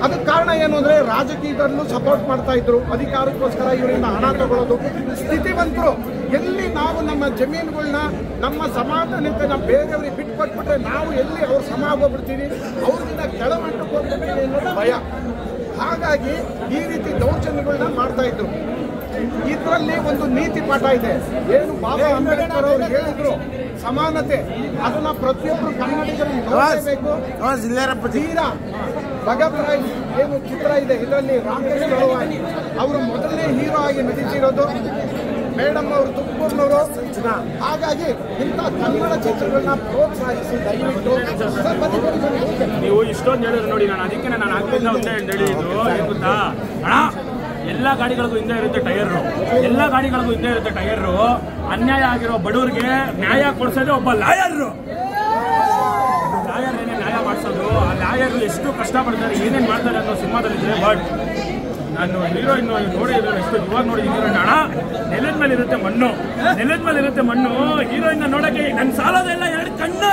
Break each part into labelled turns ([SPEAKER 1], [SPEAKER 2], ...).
[SPEAKER 1] ಅದಕ್ಕೆ ಕಾರಣ ಏನು ಅಂದರೆ ರಾಜಕೀಯದಲ್ಲೂ ಸಪೋರ್ಟ್ ಮಾಡ್ತಾ ಇದ್ರು, ಅಧಿಕಾರಕ್ಕೋಸ್ಕರ ಇವರಿಂದ ಹಣ ತಗೊಳ್ಳೋದು. ಸ್ಥಿತಿವಂತರು ಎಲ್ಲಿ ನಾವು ನಮ್ಮ ಜಮೀನುಗಳನ್ನ ನಮ್ಮ ಸಮಾಧಾನಕ್ಕೆ ನಾವು ಬೇರೆಯವ್ರಿಗೆ ಬಿಟ್ಕೊಟ್ಬಿಟ್ರೆ ನಾವು ಎಲ್ಲಿ ಅವ್ರು ಸಮ ಆಗೋಗ್ಬಿಡ್ತೀವಿ, ಅವ್ರಿಗಿಂತ ಕೆಳಮಟ್ಟಕ್ಕೆ ಹೋಗ್ಬಿಡ್ತೀವಿ ಅನ್ನೋದು ಭಯ. ಹಾಗಾಗಿ ಈ ರೀತಿ ದೌರ್ಜನ್ಯಗಳನ್ನ ಮಾಡ್ತಾ ಇದ್ರು. ಇದರಲ್ಲಿ ಒಂದು ನೀತಿ ಪಾಠ ಇದೆ. ಏನು ಬಾಬಾ ಅಂಬೇಡ್ಕರ್ ಅವರು ಹೇಳಿದ್ರು ಸಮಾನತೆ, ಅದನ್ನ ಪ್ರತಿಯೊಬ್ಬರು ಕನ್ನಡಿಗರು ನೋಡಬೇಕು. ತೀರ ಭಗತ್ ರಾಯ್ ಏನು ಚಿತ್ರ ಇದೆ, ಇದರಲ್ಲಿ ರಾಕೇಶ್ ಗೌಡವಾಯಿ ಅವರು ಮೊದಲನೇ ಹೀರೋ ಆಗಿ ನಟಿಸಿರೋದು, ಮೇಡಮ್ ಅವರು ತುಮಕೂರಿನವರು. ಹಾಗಾಗಿ ಇಂಥ ಕನ್ನಡ ಚಿತ್ರಗಳನ್ನ ಪ್ರೋತ್ಸಾಹಿಸಿ ದಯವಿಟ್ಟು
[SPEAKER 2] ನೀವು ಇಷ್ಟೊಂದು ಹೇಳಿದ್ರು ನೋಡಿ. ನಾನು ಅದಕ್ಕೆ ನಾನು ಆಗ್ಲಿಂದ ಒಂದೇ ಹೇಳಿದ್ದು ಏನು ಗೊತ್ತಾ ಅಣ್ಣ, ಎಲ್ಲ ಗಾಡಿಗಳಿಗೂ ಹಿಂದೆ ಇರುತ್ತೆ ಟೈರು, ಎಲ್ಲ ಗಾಡಿಗಳಿಗೂ ಹಿಂದೆ ಇರುತ್ತೆ ಟೈರು. ಅನ್ಯಾಯ ಆಗಿರೋ ಬಡವರಿಗೆ ನ್ಯಾಯ ಕೊಡ್ಸೋದೇ ಒಬ್ಬ ಲಾಯರ್. ಲಾಯರ್ ಏನೇ ನ್ಯಾಯ ಮಾಡಿಸೋದು, ಆ ಲಾಯರ್ ಎಷ್ಟು ಕಷ್ಟಪಡ್ತಾರೆ, ಏನೇನು ಮಾಡ್ತಾರೆ ಅನ್ನೋ ಸಿನಿಮಾದಲ್ಲಿದೆ. ಬಟ್ ನಾನು ಹೀರೋಯಿನ್ ನೋಡಿದ್ರೆ ಎಷ್ಟು ಇವಾಗ ನೋಡಿದ್ದೀನಿ ಹೀರೋಯಿನ್. ಅಣ್ಣ ನೆಲದ ಮೇಲೆ ಇರುತ್ತೆ ಮಣ್ಣು, ನೆಲದ ಮೇಲೆ ಇರುತ್ತೆ ಮಣ್ಣು. ಹೀರೋಯಿನ್ ನೋಡಕ್ಕೆ ನನ್ನ ಸಾಲೋದೆಲ್ಲ ಎರಡು ಕಣ್ಣು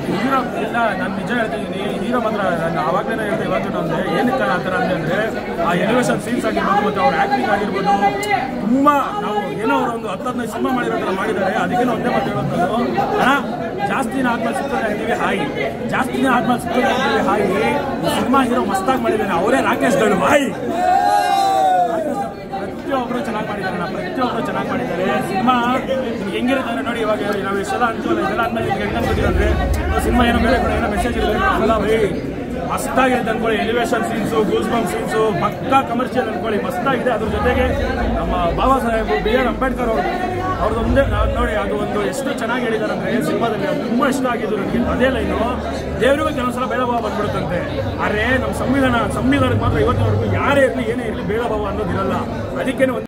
[SPEAKER 2] ಹೀರೋ ಇಲ್ಲ. ನಾನು ನಿಜ ಹೇಳ್ತಿದ್ದೀನಿ, ಹೀರೋ ಮಾತ್ರ ನಾನು ಆವಾಗಲೇ ಹೇಳ್ತಾ ಇವಾಗ ಅಂದ್ರೆ ಏನಕ್ಕೆ ಆ ಥರ ಅಂದರೆ ಆ ಎಲಿವೇಶನ್ ಸೀನ್ಸ್ ಆಗಿರ್ಬೋದು ಮತ್ತು ಅವ್ರ ಆ್ಯಕ್ಟಿಂಗ್ ಆಗಿರ್ಬೋದು ತುಂಬ ನಾವು ಏನೋ ಅವರು ಒಂದು 10-15 ಸಿನಿಮಾ ಮಾಡಿರೋ ಮಾಡಿದ್ದಾರೆ. ಅದಕ್ಕೇನೋ ಒಂದೇ ಮಾತು ಹೇಳೋದು ಅಣ್ಣ, ಜಾಸ್ತಿನ ಆದ್ಮೇಲೆ ಸಿಗ್ತಾರೆ ಅಂತೀವಿ ಹಾಯಿ, ಜಾಸ್ತಿನ ಆದ್ಮೇಲೆ ಸಿಗ್ತಾರೆ ಅಂತೀವಿ ಹಾಯಿ. ಸಿನಿಮಾ ಹೀರೋ ಮಸ್ತಾಗಿ ಮಾಡಿದ್ದಾನೆ, ಅವರೇ ರಾಕೇಶ್ ಗೌಡ ಬಾಯಿ. ಪ್ರತಿಯೊಬ್ಬರು ಚೆನ್ನಾಗಿ ಮಾಡಿದ್ದಾರೆ, ಪ್ರತಿಯೊಬ್ಬರು ಚೆನ್ನಾಗಿ ಮಾಡಿದ್ದಾರೆ. ಸಿನಿಮಾ ಹೆಂಗಿರುತ್ತೆ ನೋಡಿ. ಇವಾಗ ನಾವು ಇಷ್ಟೆಲ್ಲ ಅಂತೀವಲ್ಲ, ಇದೆಲ್ಲ ಅಂದ್ಮೇಲೆ ನಿಮ್ಗೆ ಹೆಂಗೆ ಅನ್ಕೋತೀರ ಅಂದರೆ ಸಿನಿಮಾ ಏನೋ ಬೇರೆ ಏನೋ ಮೆಸೇಜ್ ಇರುತ್ತೆ ಅಲ್ಲ ಬೈ, ಮಸ್ತಾಗಿದೆ ಅನ್ಕೊಳ್ಳಿ. Elevation scenes, goose bump scenes ಪಕ್ಕಾ ಕಮರ್ಷಿಯಲ್ ಅನ್ಕೊಳ್ಳಿ, ಮಸ್ತಾಗಿದೆ. ಅದ್ರ ಜೊತೆಗೆ ನಮ್ಮ ಬಾಬಾ ಸಾಹೇಬ್ B.R. ಅಂಬೇಡ್ಕರ್ ಅವ್ರದ್ದೊಂದೇ ನೋಡಿ, ಅದು ಒಂದು ಎಷ್ಟು ಚೆನ್ನಾಗಿ ಹೇಳಿದ್ದಾರೆ ಅಂದರೆ ಸಿನಿಮಾದಲ್ಲಿ ಅದು ತುಂಬ ಇಷ್ಟ ಆಗಿದ್ದು ನನಗೆ. ಅದೇ ಲೈನು ದೇವರಿಗೂ ಕೆಲವೊಂದ್ಸಲ ಭೇದ ಭಾವ ಬಂದ್ಬಿಡುತ್ತಂತೆ. ಆದರೆ ನಮ್ಮ ಸಂವಿಧಾನಕ್ಕೆ ಮಾತ್ರ ಇವತ್ತಿನವರೆಗೂ ಯಾರೇ ಇರಲಿ ಏನೇ ಇರಲಿ ಭೇದ ಭಾವ ಅನ್ನೋದಿರಲ್ಲ. ಅದಕ್ಕೇನೆ